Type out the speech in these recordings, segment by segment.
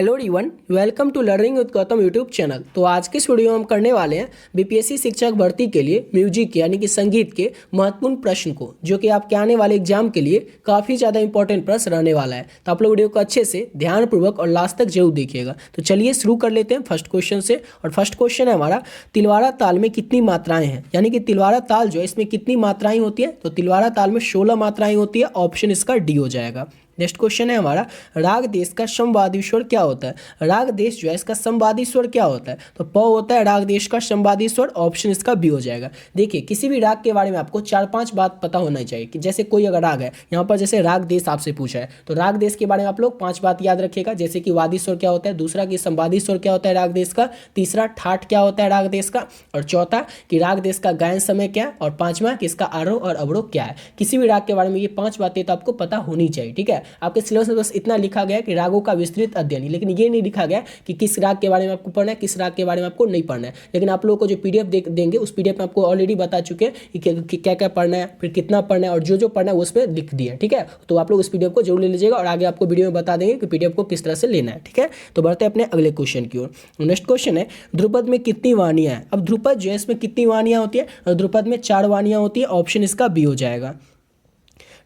Hello everyone, welcome to learning with Gautam YouTube channel. तो आज के इस वीडियो में हम करने वाले हैं बीपीएससी शिक्षक भर्ती के लिए म्यूजिक यानी कि संगीत के महत्वपूर्ण प्रश्न को, जो कि आपके आने वाले एग्जाम के लिए काफ़ी ज़्यादा इंपॉर्टेंट प्रश्न रहने वाला है। तो आप लोग वीडियो को अच्छे से ध्यानपूर्वक और लास्ट तक जरूर देखिएगा। तो चलिए शुरू कर लेते हैं फर्स्ट क्वेश्चन से। और फर्स्ट क्वेश्चन है हमारा, तिलवाड़ा ताल में कितनी मात्राएं हैं, यानी कि तिलवाड़ा ताल जो है इसमें कितनी मात्राएं होती है। तो तिलवाड़ा ताल में 16 मात्राएं होती है। ऑप्शन इसका डी हो जाएगा। नेक्स्ट क्वेश्चन है हमारा, राग देश का समवादी स्वर क्या होता है। राग देश जो है इसका समवादी स्वर क्या होता है। तो प होता है राग देश का समवादी स्वर। ऑप्शन इसका बी हो जाएगा। देखिए, किसी भी राग के बारे में आपको 4-5 बात पता होना चाहिए कि जैसे कोई अगर राग है, यहाँ पर जैसे राग देश आपसे पूछा है तो राग देश के बारे में आप लोग 5 बात याद रखिएगा। जैसे कि वादी स्वर क्या होता है, दूसरा कि संवादी स्वर क्या होता है राग देश का, तीसरा ठाठ क्या होता है राग देश का, और चौथा कि राग देश का गायन समय क्या है, और पांचवा कि इसका आरोह और अवरोह क्या है। किसी भी राग के बारे में ये 5 बातें तो आपको पता होनी चाहिए। ठीक है, आपके सिलेबस में बस इतना लिखा गया कि रागों का विस्तृत अध्ययन, लेकिन ये नहीं लिखा गया कि किस राग के बारे में आपको पढ़ना है, किस राग के बारे में आपको नहीं पढ़ना है। लेकिन आप लोगों को जो पीडीएफ देंगे उस पीडीएफ में आपको ऑलरेडी बता चुके हैं कि क्या क्या पढ़ना है, फिर कितना पढ़ना है, और जो जो पढ़ना है वो उसमें लिख दिया। ठीक है, तो आप लोग उस पीडीएफ को जरूर ले लीजिएगा और आगे आपको वीडियो में बता देंगे कि पीडीएफ को किस तरह से लेना है। ठीक है, तो बढ़ते हैं अपने अगले क्वेश्चन की ओर। नेक्स्ट क्वेश्चन है, ध्रुपद में कितनी वाणियां हैं। अब ध्रुपद जो है इसमें कितनी वाणियां होती है। ध्रुपद में 4 वाणियां होती है। ऑप्शन इसका बी हो जाएगा।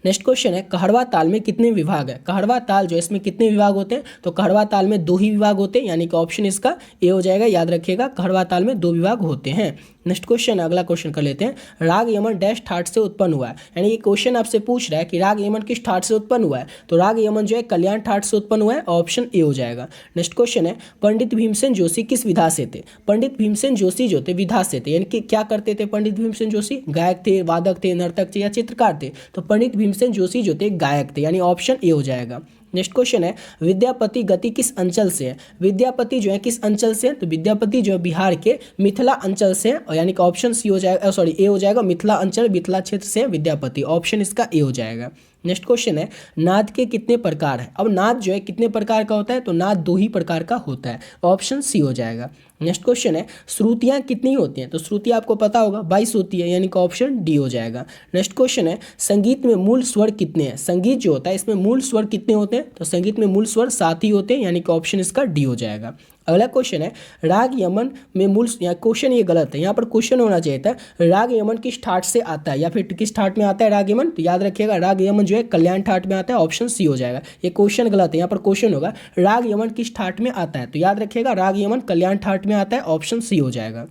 नेक्स्ट क्वेश्चन है, कहरवा ताल में कितने विभाग है। कहरवा ताल जो है इसमें कितने विभाग होते हैं। तो कहरवा ताल में 2 ही विभाग होते हैं, यानी कि ऑप्शन इसका ए हो जाएगा। याद रखिएगा, कहरवा ताल में 2 विभाग होते हैं। नेक्स्ट क्वेश्चन, अगला क्वेश्चन कर लेते हैं, राग यमन डैश ठाट से उत्पन्न हुआ है। यानी ये क्वेश्चन आपसे पूछ रहा है कि राग यमन किस ठाट से उत्पन्न हुआ है। तो राग यमन जो है कल्याण ठाट से उत्पन्न हुआ है। ऑप्शन ए हो जाएगा। नेक्स्ट क्वेश्चन है, पंडित भीमसेन जोशी किस विधा से थे। पंडित भीमसेन जोशी जो थे विधा से थे, यानी कि क्या करते थे पंडित भीमसेन जोशी, गायक थे, वादक थे, नर्तक थे या चित्रकार थे। तो पंडित भीमसेन जोशी जो थे गायक थे, यानी ऑप्शन ए हो जाएगा। नेक्स्ट क्वेश्चन है, विद्यापति गति किस अंचल से है। विद्यापति जो है किस अंचल से है। तो विद्यापति जो है बिहार के मिथिला अंचल से है, और यानी कि ऑप्शन सी हो जाएगा, सॉरी ए हो जाएगा। मिथिला अंचल, मिथिला क्षेत्र से है विद्यापति। ऑप्शन इसका ए हो जाएगा। नेक्स्ट क्वेश्चन है, नाद के कितने प्रकार है। अब नाद जो है कितने प्रकार का होता है। तो नाद 2 ही प्रकार का होता है। ऑप्शन सी हो जाएगा। नेक्स्ट क्वेश्चन है, श्रुतियाँ कितनी होती हैं। तो श्रुतियाँ आपको पता होगा 22 होती है, यानी कि ऑप्शन डी हो जाएगा। नेक्स्ट क्वेश्चन है, संगीत में मूल स्वर कितने हैं। संगीत जो होता है इसमें मूल स्वर कितने होते हैं। तो संगीत में मूल स्वर 7 ही होते हैं, यानी कि ऑप्शन इसका डी हो जाएगा। अगला क्वेश्चन है, राग यमन में मूल, क्वेश्चन ये गलत है, यहाँ पर क्वेश्चन होना चाहिए था राग यमन किस ठाट से आता है, या फिर किस ठाट में आता है राग यमन। तो याद रखिएगा, राग यमन जो है कल्याण ठाट में आता है। ऑप्शन सी हो जाएगा। ये क्वेश्चन गलत है, यहाँ पर क्वेश्चन होगा राग यमन किस ठाट में आता है। तो याद रखिएगा, राग यमन कल्याण ठाट में आता है। ऑप्शन सी हो जाएगा।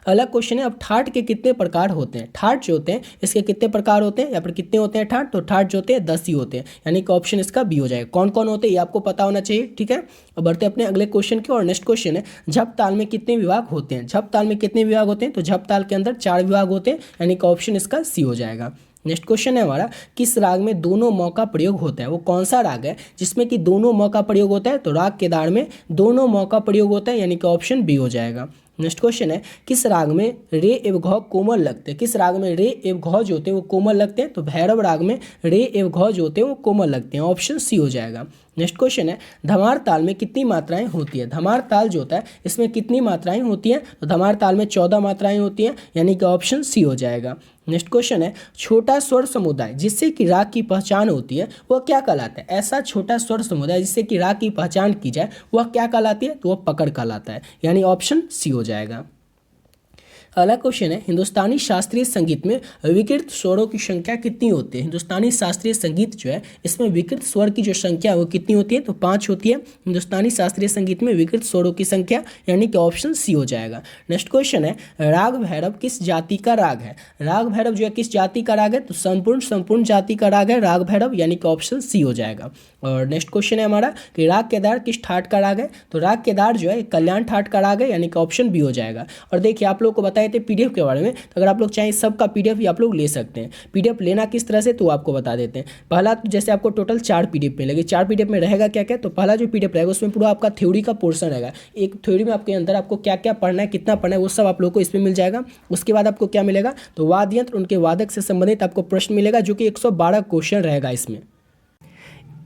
अगला क्वेश्चन है, अब ठाट के कितने प्रकार होते हैं। ठाट जो होते हैं इसके कितने प्रकार होते हैं, या फिर कितने होते हैं ठाट। तो ठाट जो होते हैं 10 ही होते हैं, यानी कि ऑप्शन इसका बी हो जाएगा। कौन कौन होते हैं ये आपको पता होना चाहिए। ठीक है, अब बढ़ते हैं अपने अगले क्वेश्चन की। और नेक्स्ट क्वेश्चन है, झप ताल में कितने विभाग होते हैं। झप ताल में कितने विभाग होते हैं। तो झप ताल के अंदर 4 विभाग होते हैं, यानी कि ऑप्शन इसका सी हो जाएगा। नेक्स्ट क्वेश्चन है हमारा, किस राग में दोनों मौ का प्रयोग होता है। वो कौन सा राग है जिसमें कि दोनों मौ का प्रयोग होता है। तो राग केदार में दोनों मौ का प्रयोग होता है, यानी कि ऑप्शन बी हो जाएगा। नेक्स्ट क्वेश्चन है, किस राग में रे एवं घ कोमल लगते हैं। किस राग में रे एवं घ जो होते हैं वो कोमल लगते हैं। तो भैरव राग में रे एवं घ जो होते हैं वो कोमल लगते हैं। ऑप्शन सी हो जाएगा। नेक्स्ट क्वेश्चन है, धमार ताल में कितनी मात्राएं होती है। धमार ताल जो होता है इसमें कितनी मात्राएं होती हैं। तो धमार ताल में 14 मात्राएं होती हैं, यानी कि ऑप्शन सी हो जाएगा। नेक्स्ट क्वेश्चन है, छोटा स्वर समुदाय जिससे कि राग की पहचान होती है वह क्या कहलाता है। ऐसा छोटा स्वर समुदाय जिससे कि राग की पहचान की जाए वह क्या कहलाती है। तो वह पकड़ कहलाता है, यानी ऑप्शन सी हो जाएगा। अगला क्वेश्चन है, हिंदुस्तानी शास्त्रीय संगीत में विकृत स्वरों की संख्या कितनी होती है। हिंदुस्तानी शास्त्रीय संगीत जो है इसमें विकृत स्वर की जो संख्या है वो कितनी होती है। तो 5 होती है। हिंदुस्तानी शास्त्रीय संगीत में विकृत स्वरों की संख्या, यानी कि ऑप्शन सी हो जाएगा। नेक्स्ट क्वेश्चन है, राग भैरव किस जाति का राग है। राग भैरव जो है किस जाति का राग है। तो संपूर्ण जाति का राग है राग भैरव, यानी कि ऑप्शन सी हो जाएगा। और नेक्स्ट क्वेश्चन है हमारा कि राग केदार किस ठाट का राग है। तो राग केदार जो है कल्याण ठाट का राग है, यानी कि ऑप्शन बी हो जाएगा। और देखिए, आप लोग को बताए थे पीडीएफ के बारे में, तो अगर आप लोग चाहें सबका पीडीएफ भी आप लोग ले सकते हैं। पीडीएफ लेना किस तरह से तो आपको बता देते हैं। पहला तो जैसे आपको टोटल 4 पीडीएफ मिलेगी। 4 पीडीएफ में रहेगा क्या क्या। तो पहला जो पीडीएफ रहेगा उसमें पूरा आपका थ्योरी का पोर्शन रहेगा। एक थ्योरी में आपके अंदर आपको क्या क्या पढ़ना है, कितना पढ़ना है, वो सब आप लोग को इसमें मिल जाएगा। उसके बाद आपको क्या मिलेगा। तो वाद्य यंत्र, उनके वादक से संबंधित आपको प्रश्न मिलेगा, जो कि 112 क्वेश्चन रहेगा इसमें।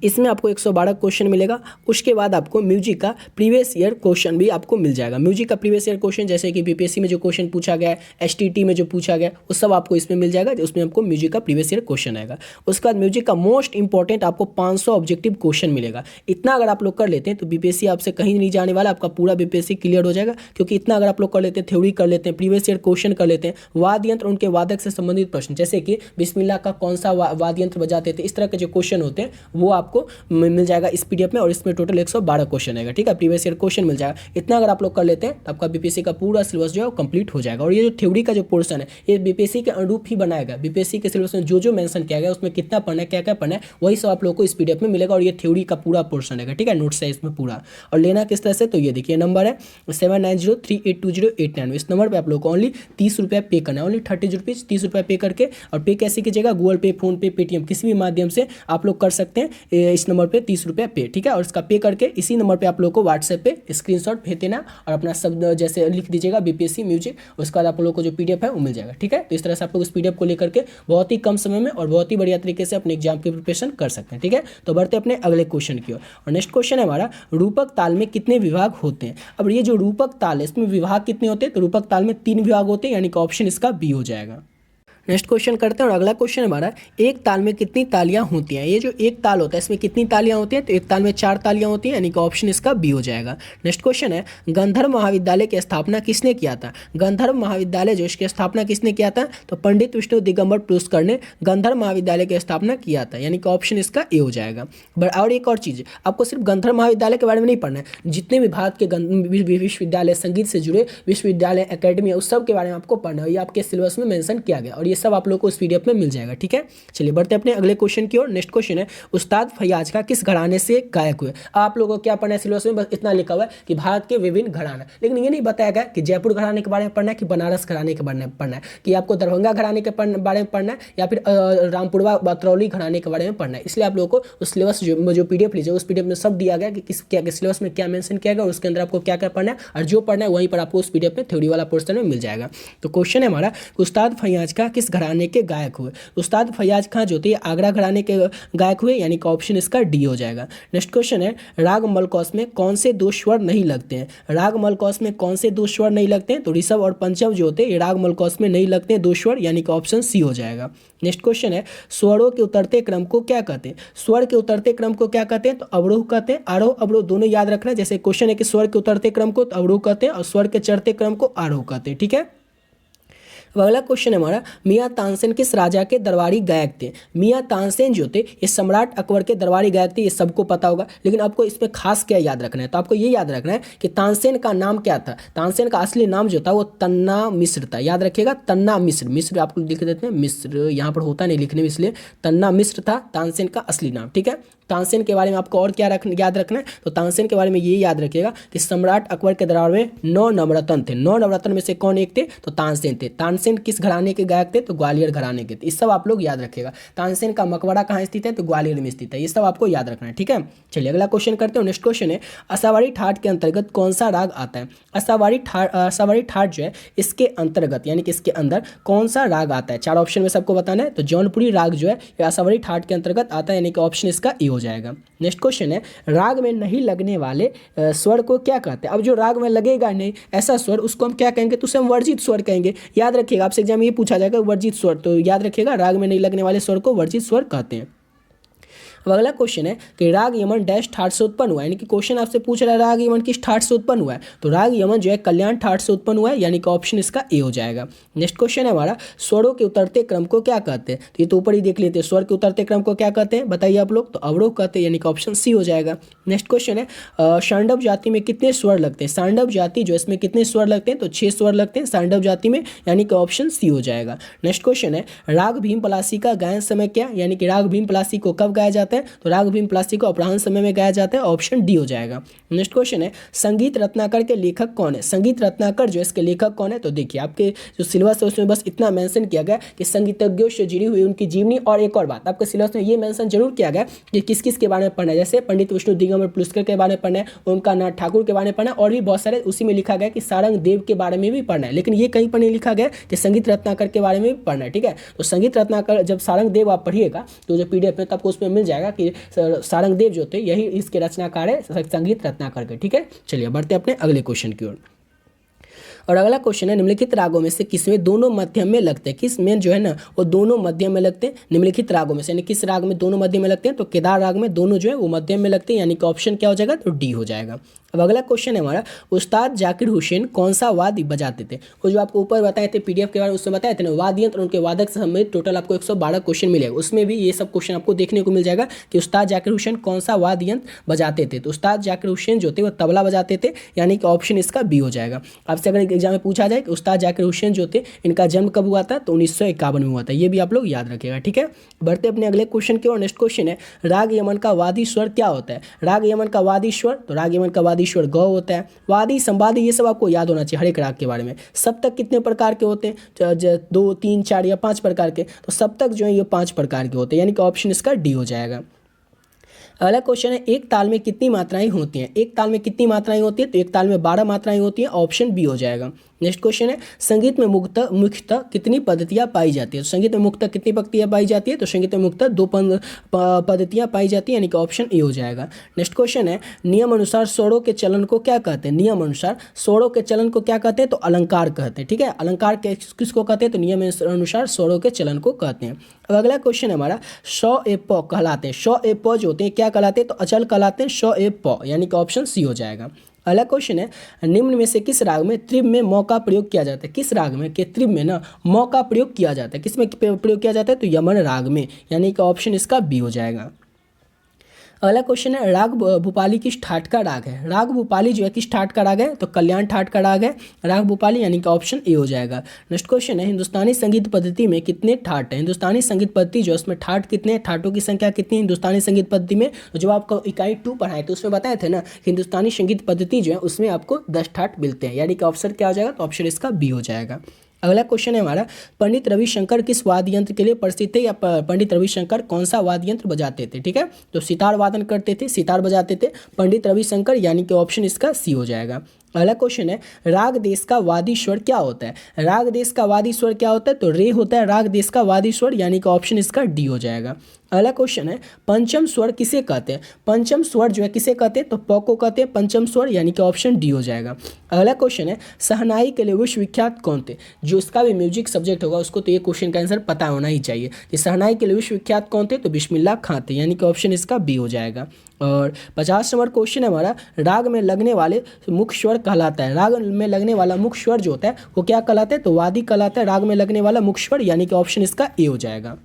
इसमें आपको 112 क्वेश्चन मिलेगा। उसके बाद आपको म्यूजिक का प्रीवियस ईयर क्वेश्चन भी आपको मिल जाएगा। म्यूजिक का प्रीवियस ईयर क्वेश्चन जैसे कि बीपीएससी में जो क्वेश्चन पूछा गया है, एसटीटी में जो पूछा गया, वो सब आपको इसमें मिल जाएगा। उसमें आपको म्यूजिक का प्रीवियस ईयर क्वेश्चन आएगा। उसके बाद म्यूजिक का मोस्ट इंपॉर्टेंट आपको 500 ऑब्जेक्टिव क्वेश्चन मिलेगा। इतना अगर आप लोग कर लेते हैं तो बीपीएससी आपसे कहीं नहीं जाने वाला, आपका पूरा बीपीएससी क्लियर हो जाएगा। क्योंकि इतना अगर आप लोग कर लेते हैं, थ्योरी कर लेते हैं, प्रीवियस ईयर क्वेश्चन कर लेते हैं, वाद्य यंत्र उनके वादक से संबंधित प्रश्न जैसे कि बिस्मिल्लाह का कौन सा वाद्य यंत्र बजाते थे, इस तरह के जो क्वेश्चन होते हैं वो आपको मिल जाएगा इस पीडीएफ में। और इसमें टोटल 112 क्वेश्चन आएगा, ठीक है, प्रीवियस ईयर क्वेश्चन मिल जाएगा। इतना अगर आप लोग कर लेते हैं तो आपका बीपीएससी का पूरा सिलेबस जो है वो कंप्लीट हो जाएगा। और ये जो थ्योरी का जो पोर्शन है ये बीपीएससी के अनुरूप ही बनाएगा। बीपीएससी के सिलेबस में जो मेंशन किया गया उसमें कितना पढ़ना है, क्या क्या पढ़ना है, वही सब आप लोग को इस पीडीएफ में मिलेगा। और ये थ्योरी का पूरा पोर्शन है, ठीक है, नोट्स है इसमें पूरा। और लेना किस तरह से, तो ये देखिए नंबर है 7903820899। इस नंबर पर आप लोग को ओनली 30 रुपये पे करना है, ओनली 30 रुपीज़ 30 रुपये पे करके। और पे कैसे कीजिएगा, गूगल पे, फोन पे, पेटीएम, किसी भी माध्यम से आप लोग कर सकते हैं इस नंबर पे 30 रुपये पे, ठीक है। और इसका पे करके इसी नंबर पे आप लोग को व्हाट्सएप पे स्क्रीनशॉट भेज देना और अपना शब्द जैसे लिख दीजिएगा बीपीएससी म्यूजिक, उसके बाद आप लोग को जो पीडीएफ है वो मिल जाएगा, ठीक है। तो इस तरह से आप लोग उस पीडीएफ को लेकर के बहुत ही कम समय में और बहुत ही बढ़िया तरीके से अपने एग्जाम की प्रिपरेशन कर सकते हैं, ठीक है। तो बढ़ते अपने अगले क्वेश्चन की ओर। और नेक्स्ट क्वेश्चन है हमारा, रूपक ताल में कितने विभाग होते हैं। अब ये जो रूपक ताल है इसमें विभाग कितने होते हैं, तो रूपक ताल में 3 विभाग होते हैं, यानी कि ऑप्शन इसका बी हो जाएगा। नेक्स्ट क्वेश्चन करते हैं। और अगला क्वेश्चन हमारा, एक ताल में कितनी तालियां होती हैं। ये जो एक ताल होता है इसमें कितनी तालियां होती हैं, तो एक ताल में 4 तालियां होती हैं, यानी कि ऑप्शन इसका बी हो जाएगा। नेक्स्ट क्वेश्चन है, गंधर्व महाविद्यालय की स्थापना किसने किया था। गंधर्व महाविद्यालय जो इसकी स्थापना किसने किया था, तो पंडित विष्णु दिगंबर पुरस्कर ने गंधर्व महाविद्यालय की स्थापना किया था, यानी कि ऑप्शन इसका ए हो जाएगा। और एक और चीज़, आपको सिर्फ गंधर्व महाविद्यालय के बारे में नहीं पढ़ना है, जितने भी भारत के विश्वविद्यालय, संगीत से जुड़े विश्वविद्यालय, अकेडमी है, उस सब के बारे में आपको पढ़ना है। ये आपके सिलेबस में मेंशन किया गया और ये सब आप लोग को उस पीडीएफ में मिल जाएगा, ठीक है। चलिए बढ़ते हैं अपने अगले क्वेश्चन की ओर। नेक्स्ट क्वेश्चन है, उस्ताद फैयाज का किस घराने से गायक हुए। आप लोगों को क्या पढ़ना है सिलेबस में, बस इतना लिखा हुआ है कि भारत के विभिन्न घराना, लेकिन ये नहीं बताया गया कि जयपुर घराने के बारे में पढ़ना है कि बनारस घराने के बारे में पढ़ना है, कि आपको दरभंगा घराने के बारे में पढ़ना है या फिर रामपुरवा बतरौली घराने के बारे में पढ़ना है। इसलिए आप लोगों को उस सिलेबस जो पीडीएफ लीजिए उस पीडीएफ में सब दिया गया कि किस क्या सिलेबस में क्या मेंशन किया गया और उसके अंदर आपको क्या क्या पढ़ना है, और जो पढ़ना है वहीं पर आपको उस पीडीएफ में थ्योरी वाला पोर्शन में मिल जाएगा। तो क्वेश्चन है हमारा, उस्ताद फैयाज का किस घराने के गायक हुए। उस्ताद फैयाज खां जो थे आगरा घराने के गायक हुए, यानी कि ऑप्शन इसका डी हो जाएगा। नेक्स्ट क्वेश्चन है, राग मलकौस में कौन से 2 स्वर नहीं लगते हैं। राग मलकौस में कौन से 2 स्वर नहीं लगते हैं, तो ऋषभ और पंचम जो होते हैं ये राग मलकौस में नहीं लगते हैं 2 स्वर, यानी कि ऑप्शन सी हो जाएगा। नेक्स्ट क्वेश्चन है, स्वरों के उतरते क्रम को क्या कहते हैं। स्वर के उतरते क्रम को क्या कहते हैं, तो अवरोह कहते हैं। आरोह अवरोह दोनों याद रखना है। जैसे क्वेश्चन है कि स्वर के उतरते क्रम को तो अवरोह कहते हैं और स्वर के चढ़ते क्रम को आरोह कहते हैं, ठीक है। अब अगला क्वेश्चन है हमारा, मियाँ तानसेन किस राजा के दरबारी गायक थे। मियाँ तानसेन जो थे ये सम्राट अकबर के दरबारी गायक थे, ये सबको पता होगा, लेकिन आपको इसमें खास क्या याद रखना है, तो आपको ये याद रखना है कि तानसेन का नाम क्या था। तानसेन का असली नाम जो था वो तन्ना मिश्र था, याद रखिएगा, तन्ना मिश्र। मिश्र आपको लिख देते हैं, मिश्र यहाँ पर होता नहीं लिखने में, इसलिए तन्ना मिश्र था तानसेन का असली नाम, ठीक है। तानसेन के बारे में आपको और क्या याद रखना है, तो तानसेन के बारे में ये याद रखिएगा कि सम्राट अकबर के दरबार में 9 नवरत्न थे। 9 नवरत्न में से कौन एक थे, तो तानसेन थे। तानसेन किस घराने के गायक थे, तो ग्वालियर घराने के थे। इस सब आप लोग याद रखिएगा। तानसेन का मकबरा कहाँ स्थित है, तो ग्वालियर में स्थित है। ये सब आपको याद रखना है, ठीक है। चलिए अगला क्वेश्चन करते हैं। नेक्स्ट क्वेश्चन है, आशावारी ठाट के अंतर्गत कौन सा राग आता है। आशावारी ठाट जो है इसके अंतर्गत, यानी कि इसके अंदर कौन सा राग आता है। 4 ऑप्शन में सबको बताना है। तो जौनपुरी राग जो है ये आशावारी ठाट के अंतर्गत आता है, यानी कि ऑप्शन इसका ए हो जाएगा। नेक्स्ट क्वेश्चन है, राग में नहीं लगने वाले स्वर को क्या कहते हैं। अब जो राग में लगेगा नहीं ऐसा स्वर, उसको हम क्या कहेंगे, तो उसे हम वर्जित स्वर कहेंगे। याद रखिएगा, आपसे एग्जाम में ये पूछा जाएगा वर्जित स्वर, तो याद रखिएगा राग में नहीं लगने वाले स्वर को वर्जित स्वर कहते हैं। अब अगला क्वेश्चन है कि राग यमन डैश ठाट से उत्पन्न हुआ है, यानी कि क्वेश्चन आपसे पूछ रहा है राग यमन किस ठाट से उत्पन्न हुआ है, तो राग यमन जो है कल्याण ठाट से उत्पन्न हुआ है, यानी कि ऑप्शन इसका ए हो जाएगा। नेक्स्ट क्वेश्चन है हमारा, स्वरों के उतरते क्रम को क्या कहते हैं, तो ये तो ऊपर ही देख लेते हैं। स्वर के उतरते क्रम को क्या कहते हैं, बताइए आप लोग, तो अवरोह कहते हैं, यानी कि ऑप्शन सी हो जाएगा। नेक्स्ट क्वेश्चन है, सांडव जाति में कितने स्वर लगते हैं। सांडव जाति जो इसमें कितने स्वर लगते हैं, तो 6 स्वर लगते हैं सांडव जाति में, यानी कि ऑप्शन सी हो जाएगा। नेक्स्ट क्वेश्चन है, राग भीम पलासी का गायन समय क्या, यानी कि राग भीम पलासी को कब गाया जाता है, तो राग भीम पलासी को अपराह्न समय में गाया जाता है, ऑप्शन डी हो जाएगा। नेक्स्ट क्वेश्चन है, संगीत रत्नाकर के लेखक कौन है। संगीत रत्नाकर जो इसके लेखक कौन है, तो देखिए आपके जो सिलेबस है उसमें बस इतना मेंशन किया गया कि संगीतज्ञों से जुड़ी हुई उनकी जीवनी, और एक और बात आपके सिलेबस में ये मेंशन जरूर किया गया कि किस किस के बारे में पढ़ना है, जैसे पंडित विष्णु दिगंबर पुरस्कर के बारे में पढ़ना है, ओमकार ठाकुर के बारे में पढ़ना है, और भी बहुत सारे उसी में लिखा गया कि सारंग देव के बारे में भी पढ़ना है, लेकिन ये कहीं पर नहीं लिखा गया कि संगीत रत्नाकर के बारे में भी पढ़ना है, ठीक है। तो संगीत रत्नाकर जब सारंग देव आप पढ़िएगा तो जो पीडीएफ में तो आपको उसमें मिल जाएगा जाएगा कि सारंगदेव जो थे यही इसके रचनाकार है, संगीत रत्नाकर के। ठीक है, चलिए बढ़ते अपने अगले क्वेश्चन की ओर। और अगला क्वेश्चन है, निम्नलिखित रागों में से किसमें दोनों मध्यम में लगते हैं? किस में जो है ना वो दोनों मध्यम में लगते हैं? निम्नलिखित रागों में से, यानी किस राग में दोनों मध्यम में लगते हैं? तो केदार राग में दोनों जो है वो मध्यम में लगते हैं, यानी कि ऑप्शन क्या हो जाएगा? तो डी हो जाएगा। अब अगला क्वेश्चन है हमारा, उस्ताद जाकिर हुसैन कौन सा वाद्य बजाते थे? वो जो आपको ऊपर बताए थे पीडीएफ के बारे में, उसमें बताए थे ना वाद्य यंत्र, उनके वादक से संबंधित टोटल आपको 112 क्वेश्चन मिलेगा। उसमें भी ये सब क्वेश्चन आपको देखने को मिल जाएगा कि उस्ताद जाकिर हुसैन कौन सा वाद्य यंत्र बजाते थे। तो उस्ताद जाकिर हुसैन जो थे वो तबला बजाते थे, यानी कि ऑप्शन इसका बी हो जाएगा। आपसे अगर एग्जाम में पूछा जाए कि उस्ताद जाकिर हुसैन जो थे इनका जन्म कब हुआ था, तो 1951 में हुआ था। ये भी आप लोग याद रखिएगा। ठीक है, बढ़ते अपने अगले क्वेश्चन की ओर। नेक्स्ट क्वेश्चन है, राग यमन का वादी स्वर क्या होता है? राग यमन का वादी स्वर, तो राग यमन का वादी स्वर ग होता है। वादी, संवादी, ये सब आपको याद होना चाहिए हर एक राग के बारे में। सप्तक कितने प्रकार के होते हैं? 2, 3, 4 या 5 प्रकार के। तो सप्तक जो है ये 5 प्रकार के होते हैं, यानी कि ऑप्शन इसका डी हो जाएगा। अगला क्वेश्चन है, एक ताल में कितनी मात्राएं होती हैं? एक ताल में कितनी मात्राएं होती हैं? तो एक ताल में 12 मात्राएं होती हैं, ऑप्शन बी हो जाएगा। नेक्स्ट क्वेश्चन है, संगीत में मुख्यतः कितनी पद्धतियां पाई जाती है? तो संगीत में मुख्यतः कितनी पद्धतियां पाई जाती है? तो संगीत में मुख्यतः 2 पद्धतियां पाई जाती है, यानी कि ऑप्शन ए हो जाएगा। नेक्स्ट क्वेश्चन है, नियम अनुसार स्वरों के चलन को क्या कहते हैं? नियम अनुसार स्वरों के चलन को क्या कहते हैं? तो अलंकार कहते हैं। ठीक है, अलंकार किसको कहते हैं? तो नियम अनुसार स्वरों के चलन को कहते हैं। अब अगला क्वेश्चन है हमारा, शौ ए प कहलाते हैं। शौ ए प जो होते हैं क्या कहलाते हैं? तो अचल कहलाते हैं, शौ ए प, यानी कि ऑप्शन सी हो जाएगा। अगला क्वेश्चन है, निम्न में से किस राग में त्रिभ में मौ का प्रयोग किया जाता है? किस राग में के त्रिभ में ना मौ का प्रयोग किया जाता है? किस में प्रयोग किया जाता है? तो यमन राग में, यानी कि ऑप्शन इसका बी हो जाएगा। अगला क्वेश्चन है, राग भूपाली किस ठाट का राग है? राग भूपाली जो है किस ठाट का राग है? तो कल्याण ठाट का राग है राग भूपाली, यानी कि ऑप्शन ए हो जाएगा। नेक्स्ट क्वेश्चन है, हिंदुस्तानी संगीत पद्धति में कितने ठाट हैं? हिंदुस्तानी संगीत पद्धति जो है उसमें ठाट कितने हैं? ठाटों की संख्या कितनी है हिंदुस्तानी संगीत पद्धति में? तो जब आपको इकाई 2 पढ़ाए तो उसमें बताए थे ना, हिंदुस्तानी संगीत पद्धति जो है उसमें आपको 10 ठाट मिलते हैं, यानी कि ऑप्शन क्या हो जाएगा? तो ऑप्शन इसका बी हो जाएगा। अगला क्वेश्चन है हमारा, पंडित रविशंकर किस वाद्य यंत्र के लिए प्रसिद्ध थे, या पंडित रविशंकर कौन सा वाद्य यंत्र बजाते थे? ठीक है, तो सितार वादन करते थे, सितार बजाते थे पंडित रविशंकर, यानी कि ऑप्शन इसका सी हो जाएगा। अगला क्वेश्चन है, राग देश का वादी स्वर क्या होता है? राग देश का वादी स्वर क्या होता है? तो रे होता है राग देश का वादी स्वर, यानी कि ऑप्शन इसका डी हो जाएगा। अगला क्वेश्चन है, पंचम स्वर किसे कहते हैं? पंचम स्वर जो है किसे कहते हैं? तो प को कहते हैं पंचम स्वर, यानी कि ऑप्शन डी हो जाएगा। अगला क्वेश्चन है, शहनाई के लिए विश्वविख्यात कौन थे? जो इसका भी म्यूजिक सब्जेक्ट होगा उसको तो ये क्वेश्चन का आंसर पता होना ही चाहिए कि शहनाई के लिए विश्वविख्यात कौन थे? तो बिस्मिल्लाह खां थे, यानी कि ऑप्शन इसका बी हो जाएगा। और 50 नंबर क्वेश्चन है हमारा, राग में लगने वाले मुख्य स्वर कहलाता है। राग में लगने वाला मुख्य स्वर जो होता है वो क्या कहलाता है? तो वादी कहलाता है राग में लगने वाला मुख्य स्वर, यानी कि ऑप्शन इसका ए हो जाएगा।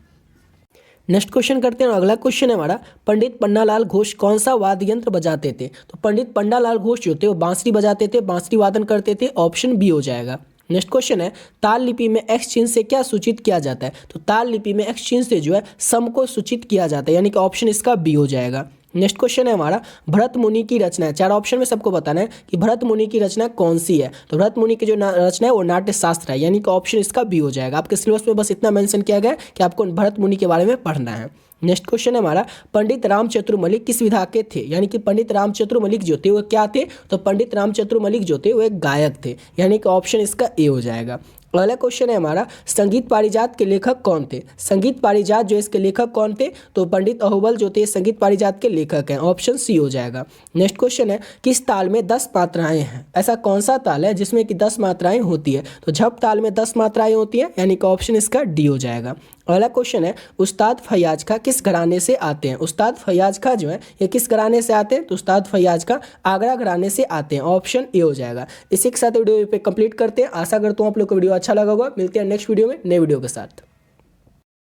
नेक्स्ट क्वेश्चन करते हैं। अगला क्वेश्चन है हमारा, पंडित पन्नालाल घोष कौन सा वाद्य यंत्र बजाते थे? तो पंडित पन्नालाल घोष जो थे वो बांसुरी बजाते थे, बांसुरी वादन करते थे, ऑप्शन बी हो जाएगा। नेक्स्ट क्वेश्चन है, ताल लिपि में एक्स चिन्ह से क्या सूचित किया जाता है? तो ताल लिपि में एक्स चिन्ह से जो है सम को सूचित किया जाता है, यानी कि ऑप्शन इसका बी हो जाएगा। नेक्स्ट क्वेश्चन है हमारा, भरत मुनि की रचना है। 4 ऑप्शन में सबको बताना है कि भरत मुनि की रचना कौन सी है। तो भरत मुनि की जो रचना है वो नाट्य शास्त्र है, यानी कि ऑप्शन इसका बी हो जाएगा। आपके सिलेबस में बस इतना मेंशन किया गया है कि आपको भरत मुनि के बारे में पढ़ना है। नेक्स्ट क्वेश्चन है हमारा, पंडित रामचंद्र मलिक किस विधा के थे? यानी कि पंडित रामचंद्र मलिक जो थे वो क्या थे? तो पंडित रामचंद्र मलिक जो थे वो एक गायक थे, यानी कि ऑप्शन इसका ए हो जाएगा। अगला क्वेश्चन है हमारा, संगीत पारिजात के लेखक कौन थे? संगीत पारिजात जो इसके लेखक कौन थे? तो पंडित अहोबल जो थे संगीत पारिजात के लेखक हैं, ऑप्शन सी हो जाएगा। नेक्स्ट क्वेश्चन है, किस ताल में 10 मात्राएं हैं? ऐसा कौन सा ताल है जिसमें कि 10 मात्राएं होती है? तो झप ताल में 10 मात्राएं होती है, यानी कि ऑप्शन इसका डी हो जाएगा। अगला क्वेश्चन है, उस्ताद फैयाज खां किस घराने से आते हैं? उस्ताद फैयाज खां जो है ये किस घराने से आते हैं? तो उस्ताद फैयाज खां आगरा घराने से आते हैं, ऑप्शन ए हो जाएगा। इसी के साथ वीडियो पे कंप्लीट करते हैं। आशा करता हूँ आप लोग को वीडियो अच्छा लगा होगा। मिलते हैं नेक्स्ट वीडियो में नए वीडियो के साथ।